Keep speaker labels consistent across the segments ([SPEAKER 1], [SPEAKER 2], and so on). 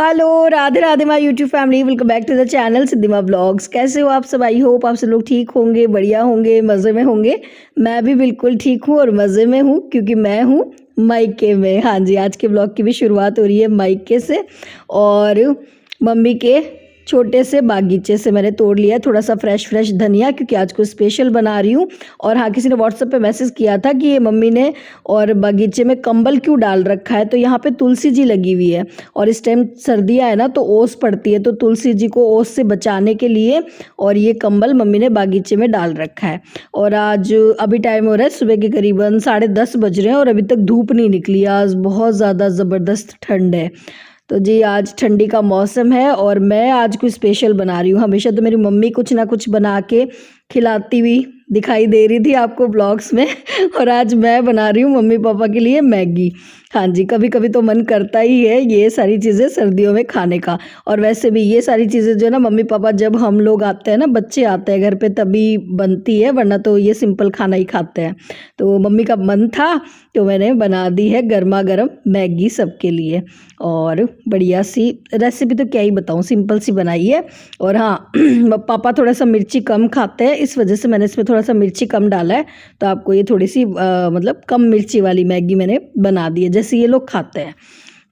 [SPEAKER 1] Hello Radhe Radhe my YouTube family, welcome back to the channel Siddhima blogs. कैसे हो आप सब? आई होप आप सब लोग ठीक होंगे, बढ़िया होंगे, मज़े में होंगे। मैं भी बिल्कुल ठीक हूँ और मज़े में हूँ क्योंकि मैं हूँ मायके में। हाँ जी, आज के ब्लॉग की भी शुरुआत हो रही है मायके से। और मम्मी के छोटे से बागीचे से मैंने तोड़ लिया थोड़ा सा फ्रेश धनिया, क्योंकि आज कुछ स्पेशल बना रही हूँ। और हाँ, किसी ने व्हाट्सएप पे मैसेज किया था कि ये मम्मी ने और बागीचे में कंबल क्यों डाल रखा है। तो यहाँ पे तुलसी जी लगी हुई है और इस टाइम सर्दियाँ है ना, तो ओस पड़ती है, तो तुलसी जी को ओस से बचाने के लिए और ये कंबल मम्मी ने बागीचे में डाल रखा है। और आज अभी टाइम हो रहा है सुबह के करीबन 10:30 बज रहे हैं और अभी तक धूप नहीं निकली। आज बहुत ज़्यादा ज़बरदस्त ठंड है। तो जी, आज ठंडी का मौसम है और मैं आज कुछ स्पेशल बना रही हूँ। हमेशा तो मेरी मम्मी कुछ ना कुछ बना के खिलाती हुई दिखाई दे रही थी आपको ब्लॉग्स में और आज मैं बना रही हूँ मम्मी पापा के लिए मैगी। हाँ जी, कभी कभी तो मन करता ही है ये सारी चीज़ें सर्दियों में खाने का। और वैसे भी ये सारी चीज़ें जो है ना, मम्मी पापा जब हम लोग आते हैं ना, बच्चे आते हैं घर पे, तभी बनती है, वरना तो ये सिंपल खाना ही खाते हैं। तो मम्मी का मन था तो मैंने बना दी है गर्मा गर्म मैगी सबके लिए। और बढ़िया सी रेसिपी तो क्या ही बताऊँ, सिंपल सी बनाई है। और हाँ पापा थोड़ा सा मिर्ची कम खाते हैं, इस वजह से मैंने इसमें थोड़ा सा मिर्ची कम डाला है। तो आपको ये थोड़ी सी मतलब कम मिर्ची वाली मैगी मैंने बना दी है जैसे ये लोग खाते हैं।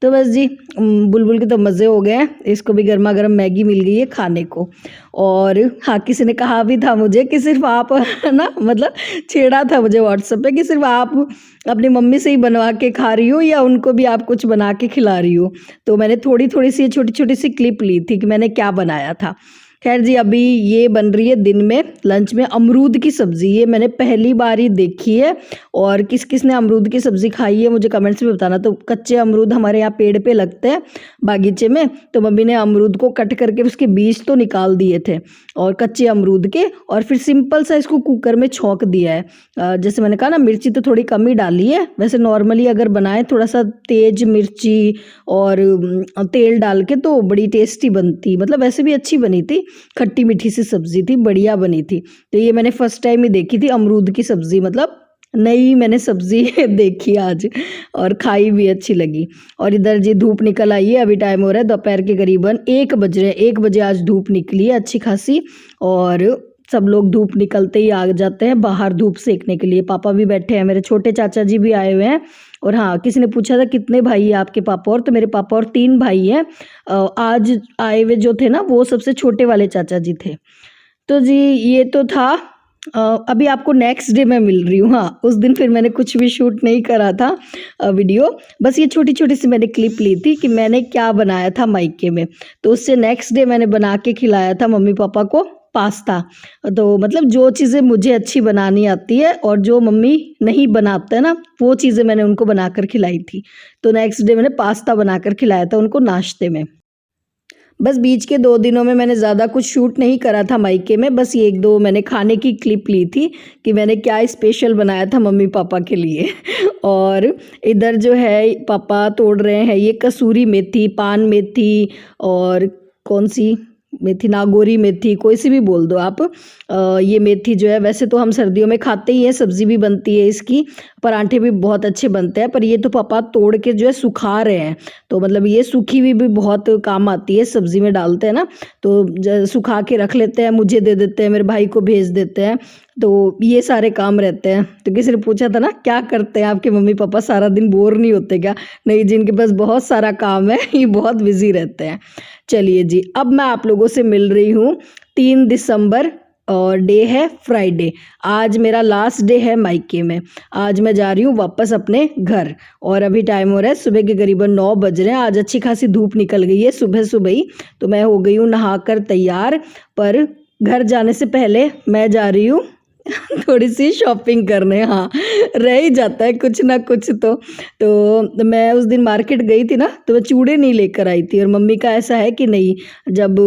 [SPEAKER 1] तो बस जी, बुलबुल के तो मज़े हो गए हैं, इसको भी गर्मा गर्म मैगी मिल गई है खाने को। और हाँ, किसी ने कहा भी था मुझे कि सिर्फ आप ना, मतलब छेड़ा था मुझे व्हाट्सएप पे कि सिर्फ आप अपनी मम्मी से ही बनवा के खा रही हो या उनको भी आप कुछ बना के खिला रही हो। तो मैंने थोड़ी थोड़ी सी छोटी छोटी सी क्लिप ली थी कि मैंने क्या बनाया था। खैर जी, अभी ये बन रही है दिन में लंच में अमरूद की सब्ज़ी। ये मैंने पहली बार ही देखी है। और किस किस ने अमरूद की सब्ज़ी खाई है मुझे कमेंट्स में बताना। तो कच्चे अमरूद हमारे यहाँ पेड़ पे लगते हैं बागीचे में, तो मम्मी ने अमरूद को कट करके उसके बीज तो निकाल दिए थे और कच्चे अमरूद के, और फिर सिंपल सा इसको कुकर में छौंक दिया है। जैसे मैंने कहा ना, मिर्ची तो थोड़ी कम ही डाली है। वैसे नॉर्मली अगर बनाए थोड़ा सा तेज मिर्ची और तेल डाल के तो बड़ी टेस्टी बनती, मतलब वैसे भी अच्छी बनी थी, खट्टी मीठी सी सब्जी थी, बढ़िया बनी थी। तो ये मैंने फर्स्ट टाइम ही देखी थी अमरूद की सब्जी, मतलब नई मैंने सब्जी देखी आज और खाई भी अच्छी लगी। और इधर जी धूप निकल आई है, अभी टाइम हो रहा है दोपहर के करीबन 1 बज रहे हैं। 1 बजे आज धूप निकली है अच्छी खासी। और सब लोग धूप निकलते ही आ जाते हैं बाहर धूप सेकने के लिए। पापा भी बैठे हैं, मेरे छोटे चाचा जी भी आए हुए हैं। और हाँ, किसी ने पूछा था कितने भाई हैं आपके पापा और, तो मेरे पापा और 3 भाई हैं। आज आए हुए जो थे ना, वो सबसे छोटे वाले चाचा जी थे। तो जी ये तो था। अभी आपको नेक्स्ट डे मैं मिल रही हूँ। हाँ, उस दिन फिर मैंने कुछ भी शूट नहीं करा था वीडियो, बस ये छोटी छोटी सी मैंने क्लिप ली थी कि मैंने क्या बनाया था मायके में। तो उससे नेक्स्ट डे मैंने बना के खिलाया था मम्मी पापा को पास्ता। तो मतलब जो चीज़ें मुझे अच्छी बनानी आती है और जो मम्मी नहीं बनाते हैं ना, वो चीज़ें मैंने उनको बनाकर खिलाई थी। तो नेक्स्ट डे मैंने पास्ता बनाकर खिलाया था उनको नाश्ते में। बस बीच के 2 दिनों में मैंने ज़्यादा कुछ शूट नहीं करा था मायके में, बस ये 1-2 मैंने खाने की क्लिप ली थी कि मैंने क्या स्पेशल बनाया था मम्मी पापा के लिए। और इधर जो है पापा तोड़ रहे हैं ये कसूरी मेथी, पान मेथी और कौन सी मेथी, नागौरी मेथी, कोई सी भी बोल दो आप। ये मेथी जो है, वैसे तो हम सर्दियों में खाते ही हैं, सब्ज़ी भी बनती है इसकी, पराठे भी बहुत अच्छे बनते हैं, पर ये तो पापा तोड़ के जो है सुखा रहे हैं। तो मतलब ये सूखी हुई भी बहुत काम आती है, सब्ज़ी में डालते हैं ना, तो सुखा के रख लेते हैं, मुझे दे देते हैं, मेरे भाई को भेज देते हैं। तो ये सारे काम रहते हैं। तो किसी ने पूछा था ना क्या करते हैं आपके मम्मी पापा, सारा दिन बोर नहीं होते क्या? नहीं, जिनके पास बहुत सारा काम है ये बहुत बिजी रहते हैं। चलिए जी, अब मैं आप लोगों से मिल रही हूँ 3 दिसंबर और डे है फ्राइडे। आज मेरा लास्ट डे है मायके में। आज मैं जा रही हूँ वापस अपने घर और अभी टाइम हो रहा है सुबह के करीबन 9 बज रहे हैं। आज अच्छी खासी धूप निकल गई है सुबह सुबह ही, तो मैं हो गई हूँ नहाकर तैयार। पर घर जाने से पहले मैं जा रही हूँ थोड़ी सी शॉपिंग करने। हाँ, रह ही जाता है कुछ ना कुछ। तो मैं उस दिन मार्केट गई थी ना, तो मैं चूड़े नहीं लेकर आई थी और मम्मी का ऐसा है कि नहीं, जब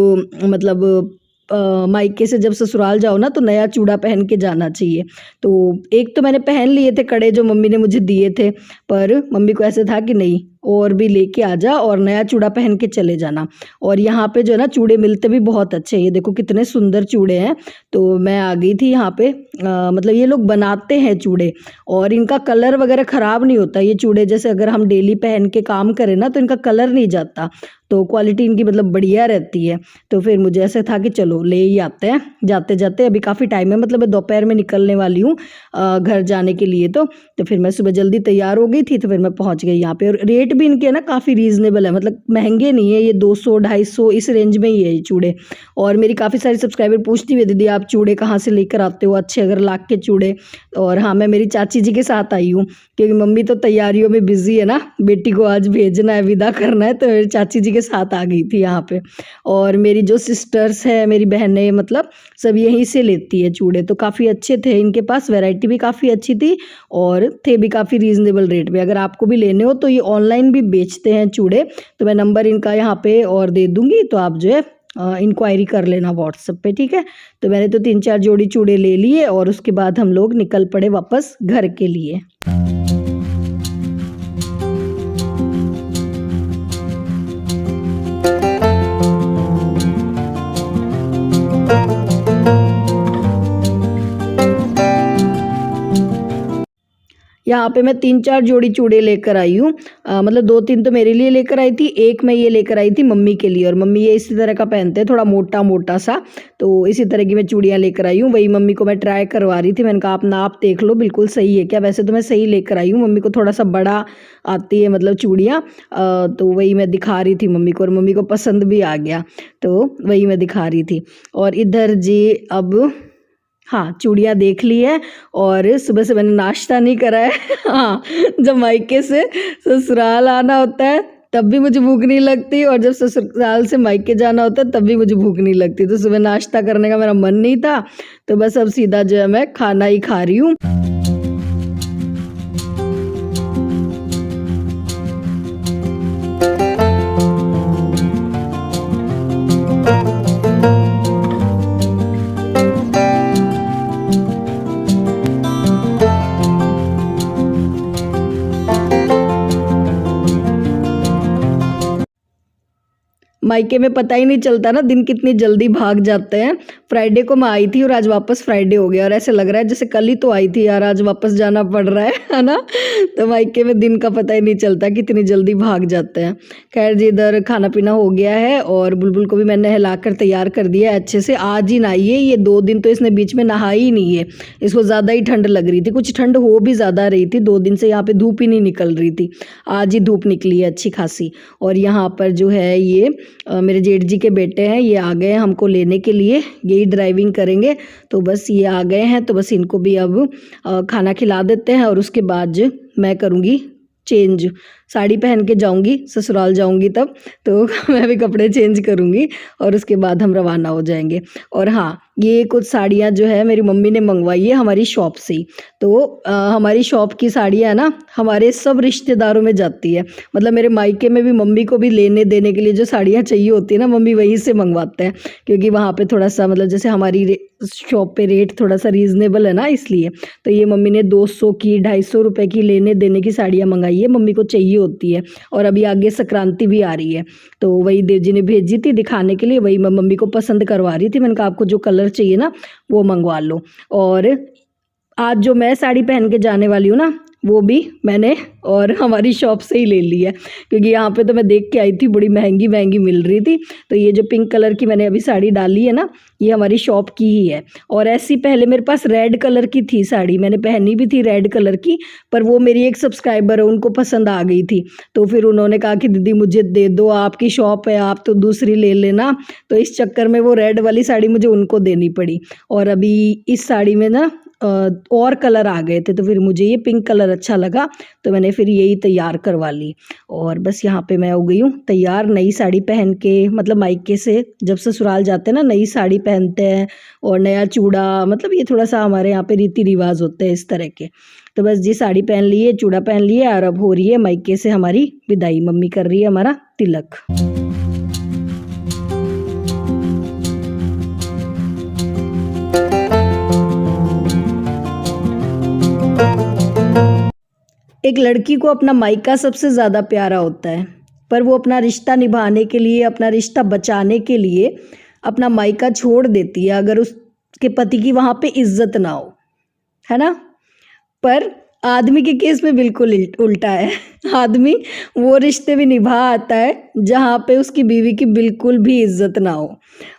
[SPEAKER 1] मतलब मायके से जब ससुराल जाओ ना, तो नया चूड़ा पहन के जाना चाहिए। तो एक तो मैंने पहन लिए थे कड़े जो मम्मी ने मुझे दिए थे, पर मम्मी को ऐसे था कि नहीं, और भी लेके आ जा और नया चूड़ा पहन के चले जाना। और यहाँ पे जो है ना चूड़े मिलते भी बहुत अच्छे हैं, ये देखो कितने सुंदर चूड़े हैं। तो मैं आ गई थी यहाँ पे, मतलब ये लोग बनाते हैं चूड़े और इनका कलर वगैरह ख़राब नहीं होता। ये चूड़े जैसे अगर हम डेली पहन के काम करें ना तो इनका कलर नहीं जाता, तो क्वालिटी इनकी मतलब बढ़िया रहती है। तो फिर मुझे ऐसे था कि चलो ले ही आते हैं जाते जाते, अभी काफ़ी टाइम है, मतलब मैं दोपहर में निकलने वाली हूँ घर जाने के लिए। तो फिर मैं सुबह जल्दी तैयार हो गई थी, तो फिर मैं पहुँच गई यहाँ पे। और रेट भी इनके ना काफ़ी रीज़नेबल है, मतलब महंगे नहीं है, ये 200-250 इस रेंज में ही है ये चूड़े। और मेरी काफ़ी सारी सब्सक्राइबर पूछती हुई, दीदी आप चूड़े कहाँ से लेकर आते हो अच्छे अगर लाख के चूड़े। और हाँ, मैं मेरी चाची जी के साथ आई हूँ क्योंकि मम्मी तो तैयारियों में बिजी है ना, बेटी को आज भेजना है, विदा करना है, तो मेरी चाची जी के साथ आ गई थी यहाँ पे। और मेरी जो सिस्टर्स है, मेरी बहनें, मतलब सब यहीं से लेती है चूड़े। तो काफ़ी अच्छे थे इनके पास, वैरायटी भी काफ़ी अच्छी थी और थे भी काफ़ी रीज़नेबल रेट पे। अगर आपको भी लेने हो तो ये ऑनलाइन भी बेचते हैं चूड़े, तो मैं नंबर इनका यहाँ पे और दे दूँगी, तो आप जो है इंक्वायरी कर लेना व्हाट्सएप पे, ठीक है। तो मैंने तो 3-4 जोड़ी चूड़े ले लिए और उसके बाद हम लोग निकल पड़े वापस घर के लिए। यहाँ पे मैं 3-4 जोड़ी चूड़े लेकर आई हूँ, मतलब 2-3 तो मेरे लिए लेकर आई थी, एक मैं ये लेकर आई थी मम्मी के लिए। और मम्मी ये इसी तरह का पहनते हैं, थोड़ा मोटा मोटा सा, तो इसी तरह की मैं चूड़ियाँ लेकर आई हूँ। वही मम्मी को मैं ट्राई करवा रही थी, मैंने कहा आप नाप देख लो बिल्कुल सही है क्या। वैसे तो मैं सही लेकर आई हूँ, मम्मी को थोड़ा सा बड़ा आती है मतलब चूड़ियाँ, तो वही मैं दिखा रही थी मम्मी को और मम्मी को पसंद भी आ गया, तो वही मैं दिखा रही थी। और इधर जी अब हाँ, चूड़ियाँ देख ली है और सुबह से मैंने नाश्ता नहीं करा है। हाँ, जब मायके से ससुराल आना होता है तब भी मुझे भूख नहीं लगती और जब ससुराल से मायके जाना होता है तब भी मुझे भूख नहीं लगती। तो सुबह नाश्ता करने का मेरा मन नहीं था, तो बस अब सीधा जो है मैं खाना ही खा रही हूँ। मायके में पता ही नहीं चलता ना, दिन कितनी जल्दी भाग जाते हैं। फ्राइडे को मैं आई थी और आज वापस फ्राइडे हो गया और ऐसे लग रहा है जैसे कल ही तो आई थी यार, आज वापस जाना पड़ रहा है ना। तो मायके में दिन का पता ही नहीं चलता, कितनी जल्दी भाग जाते हैं। खैर जी, इधर खाना पीना हो गया है और बुलबुल को भी मैंने नहलाकर तैयार कर दिया है अच्छे से। आज ही नहाई है, ये 2 दिन तो इसने बीच में नहाई ही नहीं है, इसको ज़्यादा ही ठंड लग रही थी, कुछ ठंड हो भी ज़्यादा रही थी। 2 दिन से यहाँ पे धूप ही नहीं निकल रही थी, आज ही धूप निकली है अच्छी खासी। और यहाँ पर जो है ये मेरे जेठ जी के बेटे हैं, ये आ गए हैं हमको लेने के लिए, यही ड्राइविंग करेंगे। तो बस ये आ गए हैं, तो बस इनको भी अब खाना खिला देते हैं और उसके बाद मैं करूँगी चेंज, साड़ी पहन के जाऊंगी, ससुराल जाऊंगी तब तो मैं भी कपड़े चेंज करूंगी और उसके बाद हम रवाना हो जाएंगे। और हाँ, ये कुछ साड़ियाँ जो है मेरी मम्मी ने मंगवाई है हमारी शॉप से ही। तो हमारी शॉप की साड़ियाँ है ना, हमारे सब रिश्तेदारों में जाती है, मतलब मेरे मायके में भी मम्मी को भी लेने देने के लिए जो साड़ियाँ चाहिए होती है ना, मम्मी वहीं से मंगवाते हैं, क्योंकि वहाँ पे थोड़ा सा मतलब जैसे हमारी शॉप पे रेट थोड़ा सा रीज़नेबल है ना, इसलिए। तो ये मम्मी ने 200 की 250 रुपये की लेने देने की साड़ियाँ मंगाई है, मम्मी को चाहिए होती है। और अभी आगे संक्रांति भी आ रही है, तो वही देव जी ने भेजी थी दिखाने के लिए, वही मैं मम्मी को पसंद करवा रही थी। मैंने कहा आपको जो कलर चाहिए ना वो मंगवा लो। और आज जो मैं साड़ी पहन के जाने वाली हूँ ना, वो भी मैंने और हमारी शॉप से ही ले ली है, क्योंकि यहाँ पे तो मैं देख के आई थी बड़ी महंगी महंगी मिल रही थी। तो ये जो पिंक कलर की मैंने अभी साड़ी डाली है ना, ये हमारी शॉप की ही है। और ऐसी पहले मेरे पास रेड कलर की थी साड़ी, मैंने पहनी भी थी रेड कलर की, पर वो मेरी एक सब्सक्राइबर है, उनको पसंद आ गई थी, तो फिर उन्होंने कहा कि दीदी मुझे दे दो, आपकी शॉप है, आप तो दूसरी ले लेना। तो इस चक्कर में वो रेड वाली साड़ी मुझे उनको देनी पड़ी। और अभी इस साड़ी में ना और कलर आ गए थे, तो फिर मुझे ये पिंक कलर अच्छा लगा, तो मैंने फिर यही तैयार करवा ली। और बस यहाँ पे मैं हो गई हूँ तैयार, नई साड़ी पहन के, मतलब मायके से जब ससुराल जाते हैं ना नई साड़ी पहनते हैं और नया चूड़ा, मतलब ये थोड़ा सा हमारे यहाँ पे रीति रिवाज होते हैं इस तरह के। तो बस जी साड़ी पहन ली है, चूड़ा पहन लिया और अब हो रही है मायके से हमारी विदाई, मम्मी कर रही है हमारा तिलक। एक लड़की को अपना मायका सबसे ज़्यादा प्यारा होता है, पर वो अपना रिश्ता निभाने के लिए, अपना रिश्ता बचाने के लिए अपना मायका छोड़ देती है अगर उसके पति की वहाँ पे इज्जत ना हो, है ना। पर आदमी के केस में बिल्कुल उल्टा है। आदमी वो रिश्ते भी निभा आता है जहाँ पे उसकी बीवी की बिल्कुल भी इज्जत ना हो।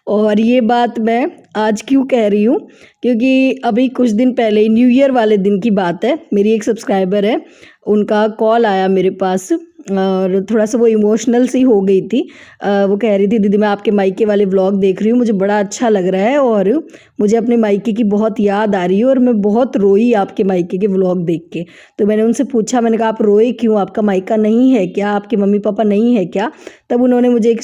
[SPEAKER 1] और ये बात मैं आज क्यों कह रही हूँ, क्योंकि अभी कुछ दिन पहले न्यू ईयर वाले दिन की बात है। मेरी एक सब्सक्राइबर है, उनका कॉल आया मेरे पास और थोड़ा सा वो इमोशनल सी हो गई थी। वो कह रही थी, दीदी मैं आपके मायके वाले व्लॉग देख रही हूँ, मुझे बड़ा अच्छा लग रहा है और मुझे अपने मायके की बहुत याद आ रही है और मैं बहुत रोई आपके मायके के व्लॉग देख के। तो मैंने उनसे पूछा, मैंने कहा आप रोए क्यों, आपका मायका नहीं है क्या, आपके मम्मी पापा नहीं है क्या। तब उन्होंने मुझे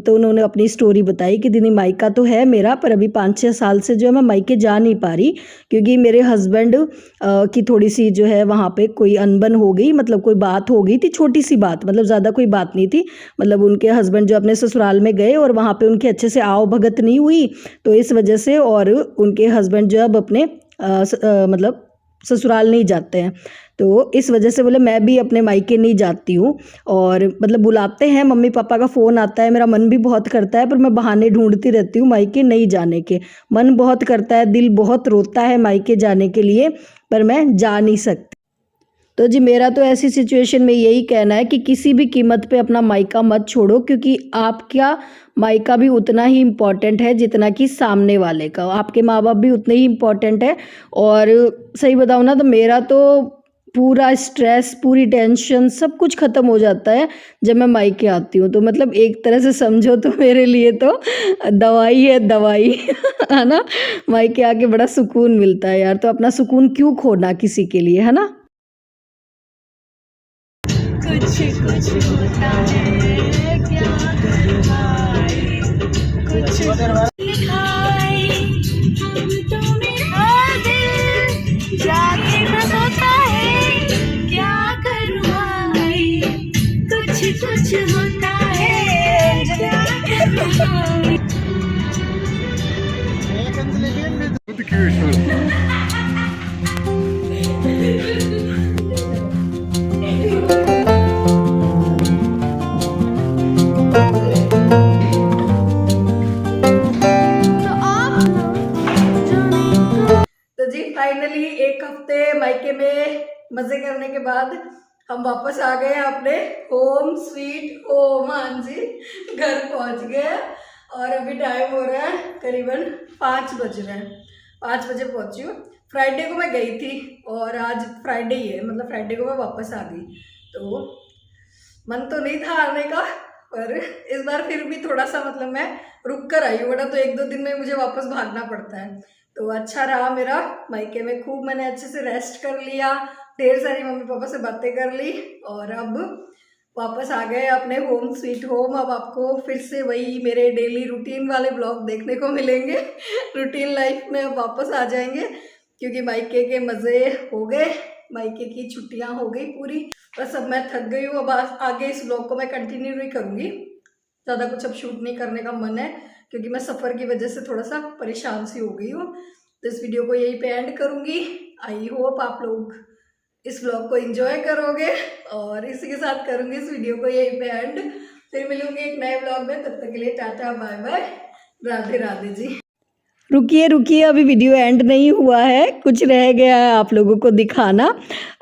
[SPEAKER 1] उन्होंने अपनी स्टोरी बताई कि दीदी मायका तो है मेरा, पर अभी 5-6 साल से जो है मैं मायके जा नहीं पा रही, क्योंकि मेरे हस्बैंड की थोड़ी सी जो है वहाँ पे कोई अनबन हो गई, मतलब कोई बात हो गई थी, छोटी सी बात, मतलब ज़्यादा कोई बात नहीं थी। मतलब उनके हस्बैंड जो अपने ससुराल में गए और वहाँ पे उनकी अच्छे से आओ भगत नहीं हुई, तो इस वजह से, और उनके हस्बैंड जो अब अपने मतलब ससुराल नहीं जाते हैं, तो इस वजह से बोले मैं भी अपने मायके नहीं जाती हूँ। और मतलब बुलाते हैं, मम्मी पापा का फ़ोन आता है, मेरा मन भी बहुत करता है, पर मैं बहाने ढूंढती रहती हूँ मायके नहीं जाने के। मन बहुत करता है, दिल बहुत रोता है मायके जाने के लिए, पर मैं जा नहीं सकती। तो जी मेरा तो ऐसी सिचुएशन में यही कहना है कि किसी भी कीमत पे अपना मायका मत छोड़ो, क्योंकि आपका मायका भी उतना ही इम्पॉर्टेंट है जितना कि सामने वाले का। आपके माँ बाप भी उतने ही इम्पॉर्टेंट है। और सही बताऊँ ना तो मेरा तो पूरा स्ट्रेस, पूरी टेंशन, सब कुछ ख़त्म हो जाता है जब मैं मायके आती हूँ। तो मतलब एक तरह से समझो तो मेरे लिए तो दवाई है, दवाई है ना। मायके आके बड़ा सुकून मिलता है यार, तो अपना सुकून क्यों खोना किसी के लिए, है ना।
[SPEAKER 2] कुछ कुछ होता है क्या करवाए, कुछ लिखाए हम तो मेरा दिल जाके न सोता है क्या करवाए, कुछ कुछ होता है क्या करवाए।
[SPEAKER 1] तो जी फाइनली एक हफ्ते मायके में मजे करने के बाद हम वापस आ गए अपने होम स्वीट होम। हाँ जी, घर पहुंच गए और अभी टाइम हो रहा है करीबन 5 बज रहे हैं। 5 बजे पहुंची हूँ। फ्राइडे को मैं गई थी और आज फ्राइडे ही है, मतलब फ्राइडे को मैं वापस आ गई। तो मन तो नहीं था आने का, पर इस बार फिर भी थोड़ा सा मतलब मैं रुक कर आई हूँ, वरना तो 1-2 दिन में मुझे वापस भागना पड़ता है। तो अच्छा रहा मेरा मायके में, खूब मैंने अच्छे से रेस्ट कर लिया, ढेर सारी मम्मी पापा से बातें कर ली और अब वापस आ गए अपने होम स्वीट होम। अब आपको फिर से वही मेरे डेली रूटीन वाले ब्लॉग देखने को मिलेंगे। रूटीन लाइफ में अब वापस आ जाएंगे, क्योंकि मायके के मज़े हो गए, मायके की छुट्टियां हो गई पूरी। बस अब मैं थक गई हूँ, अब आगे इस ब्लॉग को मैं कंटिन्यू नहीं करूँगी, ज़्यादा कुछ अब शूट नहीं करने का मन है, क्योंकि मैं सफ़र की वजह से थोड़ा सा परेशान सी हो गई हूँ। तो इस वीडियो को यहीं पे एंड करूँगी। आई होप आप लोग इस ब्लॉग को एंजॉय करोगे, और इसी के साथ करूँगी इस वीडियो को यहीं पे एंड। फिर मिलूंगी एक नए ब्लॉग में, तब तक के लिए tata bye bye, Radhe Radhe ji. रुकिए रुकिए, अभी वीडियो एंड नहीं हुआ है, कुछ रह गया है आप लोगों को दिखाना।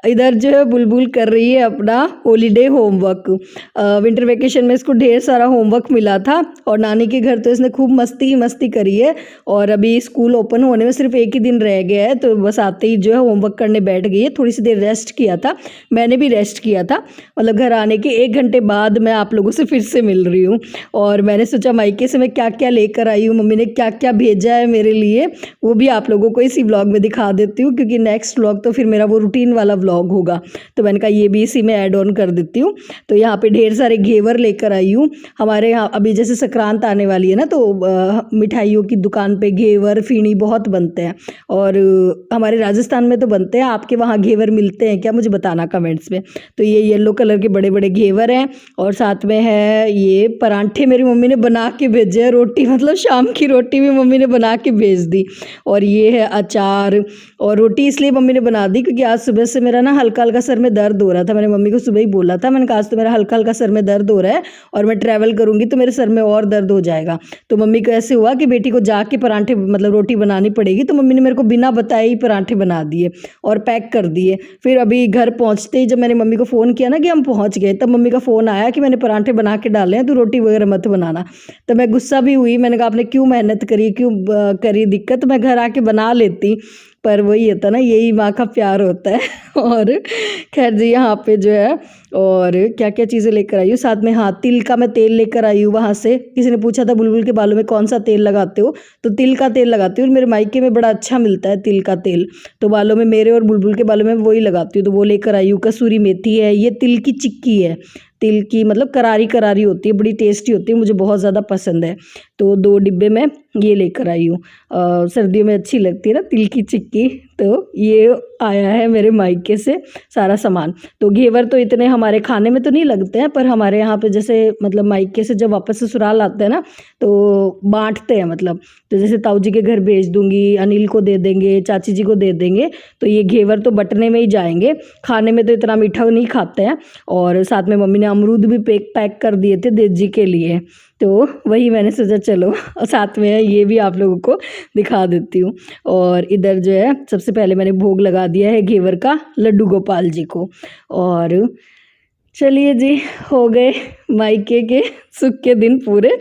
[SPEAKER 1] इधर जो है बुलबुल कर रही है अपना हॉलीडे होमवर्क। विंटर वेकेशन में इसको ढेर सारा होमवर्क मिला था और नानी के घर तो इसने खूब मस्ती ही मस्ती करी है। और अभी स्कूल ओपन होने में सिर्फ 1 ही दिन रह गया है, तो बस आते ही जो है होमवर्क करने बैठ गई है। थोड़ी सी देर रेस्ट किया था, मैंने भी रेस्ट किया था, मतलब घर आने के 1 घंटे बाद मैं आप लोगों से फिर से मिल रही हूँ। और मैंने सोचा मायके से मैं क्या क्या लेकर आई हूँ, मम्मी ने क्या क्या भेजा है मेरे लिए, वो भी आप लोगों को इसी व्लॉग में दिखा देती हूँ, क्योंकि नेक्स्ट व्लॉग तो फिर मेरा वो रूटीन वाला व्लॉग होगा। तो मैंने कहा ये भी इसी में ऐड ऑन कर देती हूँ। तो यहाँ पे ढेर सारे घेवर लेकर आई हूँ। हमारे यहाँ अभी जैसे संक्रांत आने वाली है ना, तो मिठाइयों की दुकान पे घेवर फीनी बहुत बनते हैं, और हमारे राजस्थान में तो बनते हैं। आपके वहाँ घेवर मिलते हैं क्या, मुझे बताना कमेंट्स में। तो ये येलो कलर के बड़े बड़े घेवर हैं, और साथ में है ये परांठे मेरी मम्मी ने बना के भेजे हैं। रोटी मतलब शाम की रोटी भी मम्मी ने बना के भेज दी। और ये है अचार और रोटी इसलिए मम्मी ने बना दी क्योंकि आज सुबह से मेरा ना हल्का हल्का सर में दर्द हो रहा था। मैंने मम्मी को सुबह ही बोला था, मैंने कहा आज तो मेरा हल्का हल्का सर में दर्द हो रहा है और मैं ट्रैवल करूँगी तो मेरे सर में और दर्द हो जाएगा। तो मम्मी को ऐसे हुआ कि बेटी को जाके पराठे मतलब रोटी बनानी पड़ेगी, तो मम्मी ने मेरे को बिना बताए ही पराठे बना दिए और पैक कर दिए। फिर अभी घर पहुँचते ही जब मैंने मम्मी को फ़ोन किया ना कि हम पहुँच गए, तब मम्मी का फ़ोन आया कि मैंने पराठे बना के डाले हैं, तो रोटी वगैरह मत बनाना। तो मैं गुस्सा भी हुई, मैंने कहा आपने क्यों मेहनत करी, क्यों करी दिक्कत, मैं घर आके बना लेती। पर वही होता ना, यही माँ का प्यार होता है। और खैर जी यहाँ पे जो है और क्या क्या चीज़ें लेकर आई हूँ साथ में। हाँ, तिल का मैं तेल लेकर आई हूँ वहाँ से। किसी ने पूछा था बुलबुल के बालों में कौन सा तेल लगाते हो, तो तिल का तेल लगाती हूँ। मेरे मायके में बड़ा अच्छा मिलता है तिल का तेल, तो बालों में मेरे और बुलबुल के बालों में वही लगाती हूँ, तो वो लेकर आई हूँ। कसूरी मेथी है, ये तिल की चिक्की है, तिल की मतलब करारी करारी होती है, बड़ी टेस्टी होती है, मुझे बहुत ज़्यादा पसंद है। तो 2 डिब्बे में ये लेकर आई हूँ। सर्दियों में अच्छी लगती है ना तिल की चिक्की, तो ये आया है मेरे मायके से सारा सामान। तो घेवर तो इतने हमारे खाने में तो नहीं लगते हैं, पर हमारे यहाँ पे जैसे मतलब मायके से जब वापस ससुराल आते हैं ना तो बांटते हैं, मतलब तो जैसे ताऊ जी के घर भेज दूंगी, अनिल को दे देंगे, चाची जी को दे देंगे, तो ये घेवर तो बटने में ही जाएंगे। खाने में तो इतना मीठा नहीं खाते हैं। और साथ में मम्मी ने अमरूद भी पैक कर दिए थे देव जी के लिए, तो वही मैंने सोचा चलो और साथ में ये भी आप लोगों को दिखा देती हूँ। और इधर जो है सबसे पहले मैंने भोग लगा दिया है घेवर का लड्डू गोपाल जी को। और चलिए जी, हो गए मायके के सुख के दिन पूरे।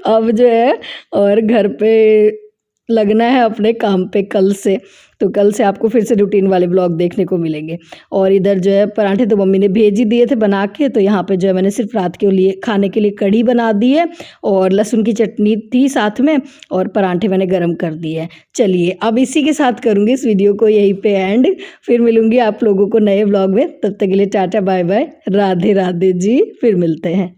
[SPEAKER 1] अब जो है और घर पे लगना है अपने काम पे कल से, तो कल से आपको फिर से रूटीन वाले ब्लॉग देखने को मिलेंगे। और इधर जो है पराठे तो मम्मी ने भेज ही दिए थे बना के, तो यहाँ पे जो है मैंने सिर्फ रात के लिए खाने के लिए कढ़ी बना दी है और लहसुन की चटनी थी साथ में, और पराठे मैंने गर्म कर दिए हैं। चलिए अब इसी के साथ करूँगी इस वीडियो को यहीं पे एंड, फिर मिलूँगी आप लोगों को नए ब्लॉग में। तब तक के लिए tata bye bye, Radhe Radhe ji, फिर मिलते हैं।